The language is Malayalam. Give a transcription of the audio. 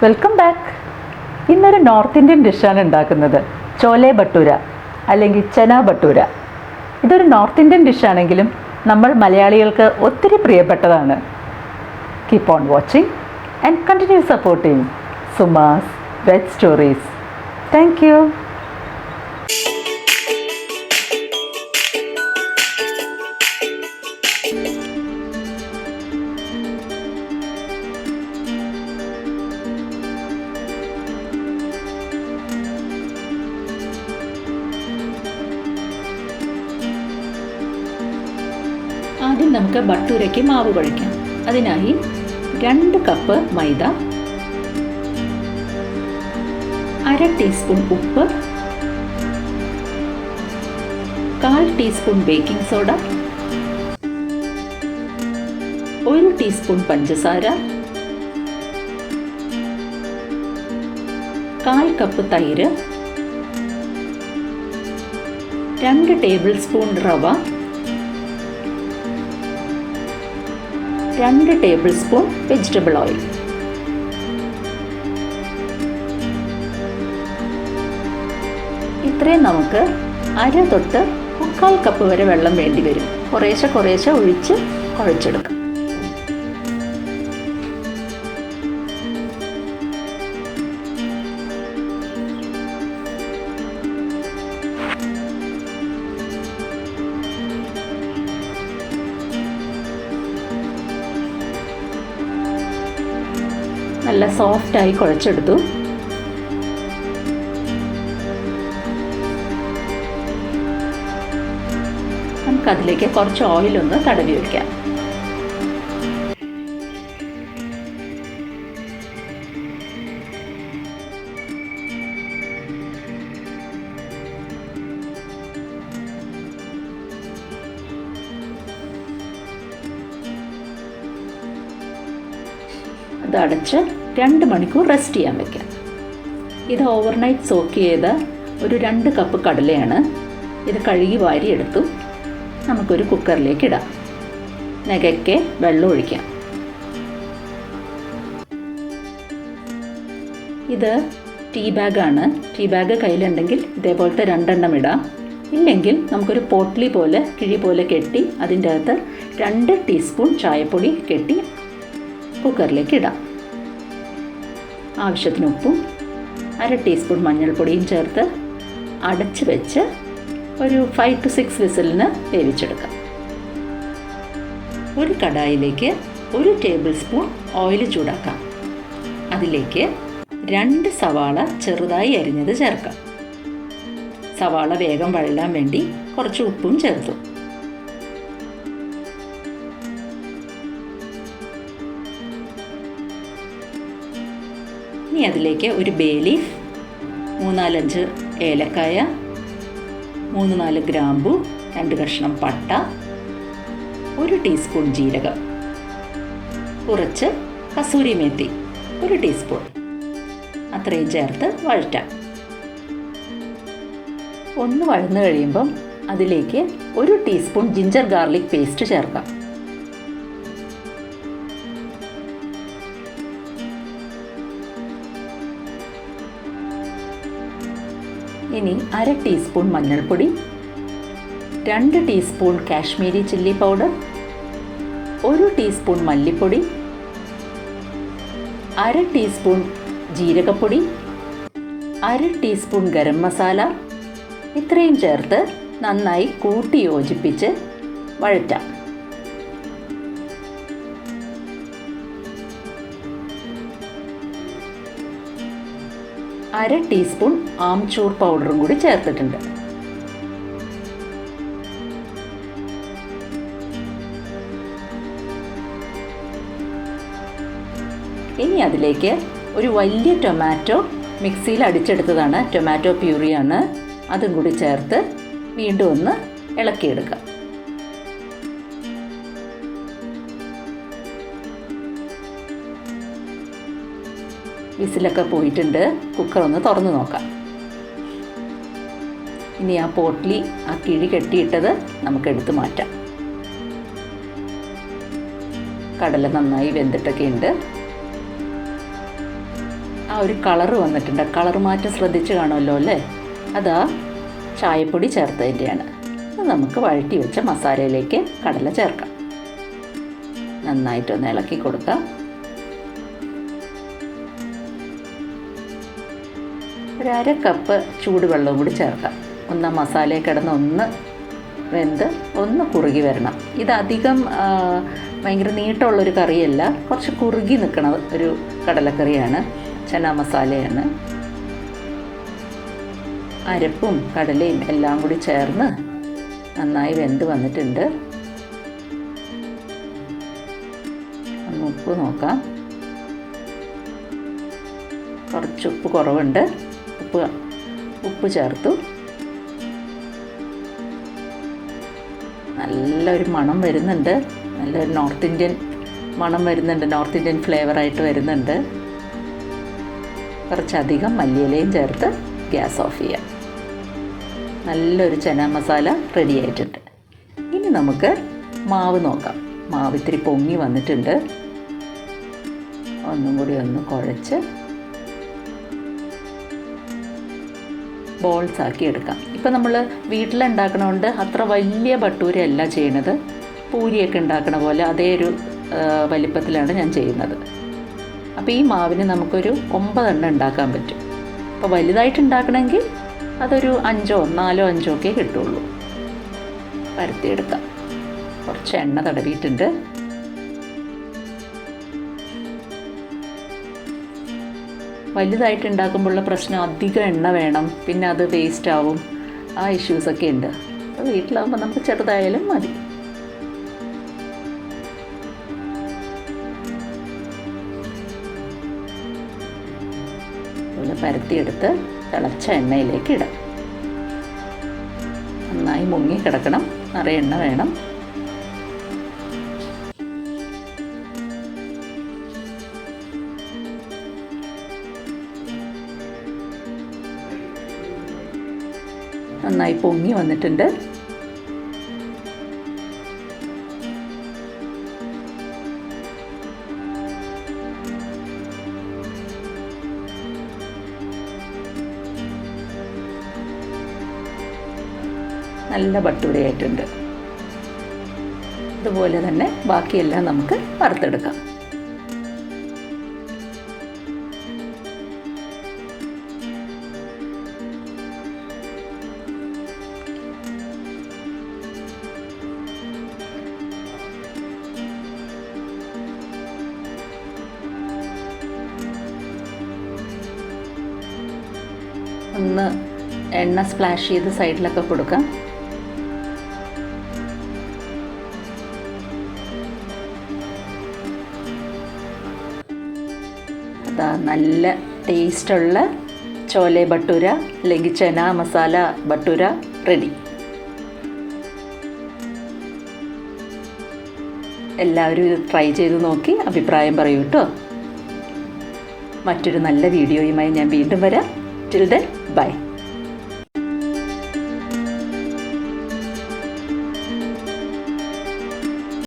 Welcome back. ഇന്നൊരു നോർത്ത് ഇന്ത്യൻ ഡിഷാണ് ഉണ്ടാക്കുന്നത്, ചോലെ ഭട്ടൂര അല്ലെങ്കിൽ ചന ഭട്ടൂര. ഇതൊരു നോർത്ത് ഇന്ത്യൻ ഡിഷാണെങ്കിലും നമ്മൾ മലയാളികൾക്ക് ഒത്തിരി പ്രിയപ്പെട്ടതാണ്. Keep on watching and continue supporting Suma's veg stories. Thank you. ആദ്യം നമുക്ക് ഭട്ടൂരയ്ക്ക് മാവ് കുഴയ്ക്കാം. അതിനായി 2 കപ്പ് മൈദ, 1/2 ടീസ്പൂൺ ഉപ്പ്, 1/4 ടീസ്പൂൺ ബേക്കിംഗ് സോഡ, 1 ടീസ്പൂൺ പഞ്ചസാര, 1/4 കപ്പ് തൈര്, 2 ടേബിൾ സ്പൂൺ റവ, 2 ടേബിൾ സ്പൂൺ വെജിറ്റബിൾ ഓയിൽ. ഇത്രയും നമുക്ക് 1/2 തൊട്ട് 1/4 കപ്പ് വരെ വെള്ളം വേണ്ടി വരും. കുറേശ്ശെ ഒഴിച്ച് കുഴച്ചെടുക്കാം. നല്ല സോഫ്റ്റായി കുഴച്ചെടുത്തു. നമുക്കതിലേക്ക് കുറച്ച് ഓയിലൊന്ന് തടവി വയ്ക്കാം. അത് അടച്ച് 2 മണിക്കൂർ റെസ്റ്റ് ചെയ്യാൻ വയ്ക്കാം. ഇത് ഓവർനൈറ്റ് സോക്ക് ചെയ്ത ഒരു 2 കപ്പ് കടലയാണ്. ഇത് കഴുകി വാരിയെടുത്തു. നമുക്കൊരു കുക്കറിലേക്ക് ഇടാം. നകയ്ക്ക് വെള്ളം ഒഴിക്കാം. ഇത് ടീ ബാഗാണ്. ടീ ബാഗ് കയ്യിലുണ്ടെങ്കിൽ ഇതേപോലത്തെ 2 എണ്ണം ഇടാം. ഇല്ലെങ്കിൽ നമുക്കൊരു പോട്ട്ലി പോലെ കിഴി പോലെ കെട്ടി അതിൻ്റെ അകത്ത് 2 ടീസ്പൂൺ ചായപ്പൊടി കെട്ടി കുക്കറിലേക്ക് ഇടാം. ആവശ്യത്തിന് ഉപ്പും 1/2 ടീസ്പൂൺ മഞ്ഞൾപ്പൊടിയും ചേർത്ത് അടച്ച് വെച്ച് ഒരു 5 to 6 വിസിലിന് വേവിച്ചെടുക്കാം. ഒരു കടായിലേക്ക് 1 ടേബിൾ സ്പൂൺ ഓയിൽ ചൂടാക്കാം. അതിലേക്ക് 2 സവാള ചെറുതായി അരിഞ്ഞത് ചേർക്കാം. സവാള വേഗം വഴലാൻ വേണ്ടി കുറച്ച് ഉപ്പും ചേർത്തു. ഇനി അതിലേക്ക് ഒരു ബേ ലീഫ്, 3-4 ഏലക്കായ, 3-4 ഗ്രാമ്പു, 2 കഷ്ണം പട്ട, 1 ടീസ്പൂൺ ജീരകം, കുറച്ച് കസൂരി മേത്തി 1 ടീസ്പൂൺ, അത്രയും ചേർത്ത് വഴറ്റാം. ഒന്ന് വഴന്നു കഴിയുമ്പം അതിലേക്ക് 1 ടീസ്പൂൺ ജിഞ്ചർ ഗാർലിക് പേസ്റ്റ് ചേർക്കാം. ഇനി 1/2 ടീസ്പൂൺ മഞ്ഞൾപ്പൊടി, 2 teaspoon Kashmiri chilli powder, 1 teaspoon മല്ലിപ്പൊടി, 1/2 ടീസ്പൂൺ ജീരകപ്പൊടി, 1/2 ടീസ്പൂൺ ഗരം മസാല, ഇത്രയും ചേർത്ത് നന്നായി കൂട്ടി യോജിപ്പിച്ച് വഴറ്റാം. അര ടീസ്പൂൺ ആംചൂർ പൗഡറും കൂടി ചേർത്തിട്ടുണ്ട്. ഇനി അതിലേക്ക് ഒരു വലിയ ടൊമാറ്റോ മിക്സിയിൽ അടിച്ചെടുത്തതാണ്, ടൊമാറ്റോ പ്യൂറിയാണ്, അതും കൂടി ചേർത്ത് വീണ്ടും ഒന്ന് ഇളക്കിയെടുക്കാം. വിസിലൊക്കെ പോയിട്ടുണ്ട്. കുക്കർ ഒന്ന് തുറന്ന് നോക്കാം. ഇനി ആ പോട്ട്ലി, ആ കിഴി കെട്ടിയിട്ടത് നമുക്ക് എടുത്ത് മാറ്റാം. കടല നന്നായി വെന്തിട്ടൊക്കെ ഉണ്ട്. ആ ഒരു കളറ് വന്നിട്ടുണ്ട്. കളർ മാറ്റം ശ്രദ്ധിച്ച് കാണുമല്ലോ അല്ലേ? അതാ ചായപ്പൊടി ചേർത്തതിൻ്റെയാണ്. അത് നമുക്ക് വഴറ്റി വെച്ച മസാലയിലേക്ക് കടല ചേർക്കാം. നന്നായിട്ടൊന്ന് ഇളക്കി കൊടുക്കാം. ഒരു 1/2 കപ്പ് ചൂടുവെള്ളവും കൂടി ചേർക്കാം. ഒന്ന് മസാലയിൽ കിടന്ന് ഒന്ന് വെന്ത് ഒന്ന് കുറുകി വരണം. ഇതധികം ഭയങ്കര നീട്ടമുള്ളൊരു കറിയല്ല, കുറച്ച് കുറുകി നിൽക്കണ ഒരു കടലക്കറിയാണ്, ചന മസാലയാണ്. അരപ്പും കടലയും എല്ലാം കൂടി ചേർന്ന് നന്നായി വെന്ത് വന്നിട്ടുണ്ട്. ഒന്ന് ഉപ്പ് നോക്കാം. കുറച്ച് ഉപ്പ് കുറവുണ്ട്. ഉപ്പ് ചേർത്തു. നല്ലൊരു മണം വരുന്നുണ്ട്. നല്ലൊരു നോർത്ത് ഇന്ത്യൻ മണം വരുന്നുണ്ട്. നോർത്ത് ഇന്ത്യൻ ഫ്ലേവറായിട്ട് വരുന്നുണ്ട്. കുറച്ചധികം മല്ലിയിലയും ചേർത്ത് ഗ്യാസ് ഓഫ് ചെയ്യാം. നല്ലൊരു ചന മസാല റെഡി ആയിട്ടുണ്ട്. ഇനി നമുക്ക് മാവ് നോക്കാം. മാവ് ഇത്തിരി പൊങ്ങി വന്നിട്ടുണ്ട്. ഒന്നും കൂടി ഒന്ന് കുഴച്ച് ബോൾസ് ആക്കി എടുക്കാം. ഇപ്പം നമ്മൾ വീട്ടിലുണ്ടാക്കണതുകൊണ്ട് അത്ര വലിയ ഭട്ടൂരയല്ല ചെയ്യണത്. പൂരിയൊക്കെ ഉണ്ടാക്കണ പോലെ അതേ ഒരു വലിപ്പത്തിലാണ് ഞാൻ ചെയ്യുന്നത്. അപ്പോൾ ഈ മാവിന് നമുക്കൊരു 9 എണ്ണം ഉണ്ടാക്കാൻ പറ്റും. അപ്പോൾ വലുതായിട്ട് ഉണ്ടാക്കണമെങ്കിൽ അതൊരു 5 4 5 ഒക്കെ കിട്ടുള്ളൂ. പരത്തിയെടുക്കാം. കുറച്ച് എണ്ണ തടവിയിട്ടുണ്ട്. വലുതായിട്ട് ഉണ്ടാക്കുമ്പോഴുള്ള പ്രശ്നം അധികം എണ്ണ വേണം, പിന്നെ അത് വേസ്റ്റ് ആവും, ആ ഇഷ്യൂസൊക്കെ ഉണ്ട്. അപ്പോൾ വീട്ടിലാകുമ്പോൾ നമുക്ക് ചെറുതായാലും മതി. അതുപോലെ പരത്തിയെടുത്ത് തിളച്ച എണ്ണയിലേക്ക് ഇടാം. നന്നായി മുങ്ങി കിടക്കണം. നിറയെ എണ്ണ വേണം. നന്നായി പൊങ്ങി വന്നിട്ടുണ്ട്. നല്ല ഭട്ടൂരയായിട്ടുണ്ട്. ഇതുപോലെ തന്നെ ബാക്കിയെല്ലാം നമുക്ക് വറുത്തെടുക്കാം. ഒന്ന് എണ്ണ സ്പ്ലാഷ് ചെയ്ത് സൈഡിലൊക്കെ കൊടുക്കാം. അതാ നല്ല ടേസ്റ്റുള്ള ചോലെ ഭട്ടൂര അല്ലെങ്കിൽ ചന മസാല ഭട്ടൂര റെഡി. എല്ലാവരും ഇത് ട്രൈ ചെയ്ത് നോക്കി അഭിപ്രായം പറയൂ കേട്ടോ. മറ്റൊരു നല്ല വീഡിയോയുമായി ഞാൻ വീണ്ടും വരാം. Till then, bye.